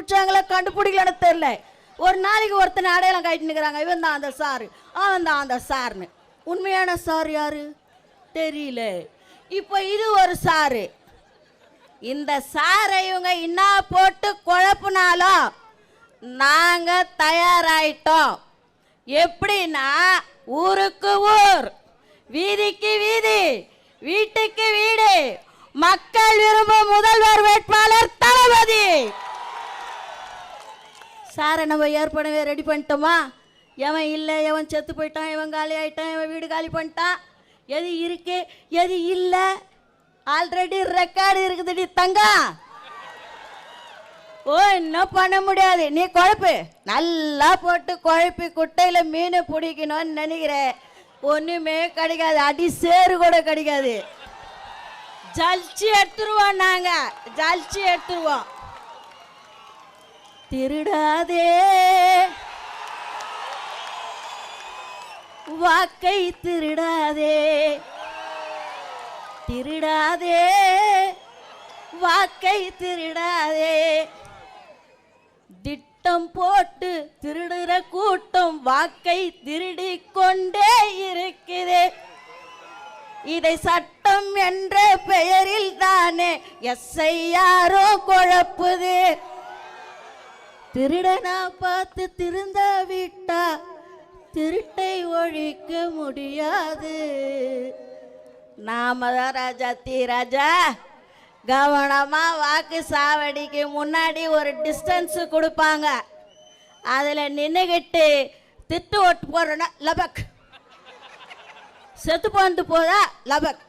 கண்டுபிடிச்சாங்களா கண்டுபிடிக்கலன்னு தெரியல. ஒரு நாளைக்கு ஒருத்தனை அடையாளம் காட்டிட்டு நிற்கிறாங்க, இவன் தான் அந்த சாரு, அவன் தான் அந்த சார்னு. உண்மையான சார் யாரு தெரியல. இப்போ இது ஒரு சாரு. இந்த சாரை இவங்க என்ன போட்டு குழப்பினாலும் நாங்க தயாராயிட்டோம். எப்படின்னா, ஊருக்கு ஊர், வீதிக்கு வீதி, வீட்டுக்கு வீடு, மக்கள் விரும்பும் முதல்வர் வேட்பாளர் தளபதி. சாரை நம்ம ஏற்கனவே ரெடி பண்ணிட்டோமா? எவன் இல்லை, எவன் செத்து போயிட்டான், எவன் காலி ஆயிட்டான், எவன் வீடு காலி பண்ணிட்டான், எது இருக்கு எது இல்லை ஆல்ரெடி ரெக்கார்டு இருக்குதுடி தங்கா. ஓ, இன்னும் பண்ண முடியாது. நீ குழப்பு நல்லா போட்டு குழப்பி குட்டையில் மீன் பிடிக்கணும்னு நினைக்கிற, ஒன்றுமே கிடைக்காது. அடி சேரு கூட கிடைக்காது. ஜலிச்சு எடுத்துருவோம், நாங்கள் ஜலிச்சு எடுத்துருவோம். திருடாதே வாக்கை, திருடாதே திருடாதே வாக்கை, திருடாதே. திட்டம் போட்டு திருடுற கூட்டம் வாக்கை திருடி கொண்டே இருக்குது. இதை சட்டம் என்ற பெயரில் தானே எஸ்ஐயாரோ குழப்புது. திருடனா பார்த்து திருந்த விட்டா திருட்டை ஒழிக்க முடியாது. நாம தான் ராஜா தீராஜா. கவனமா வாக்கு சாவடிக்கு முன்னாடி ஒரு டிஸ்டன்ஸ் கொடுப்பாங்க. அதில் நின்றுக்கிட்டு திட்டு ஓட்டு போடுறோன்னா லபக், செத்து போட்டு போதா லபக்,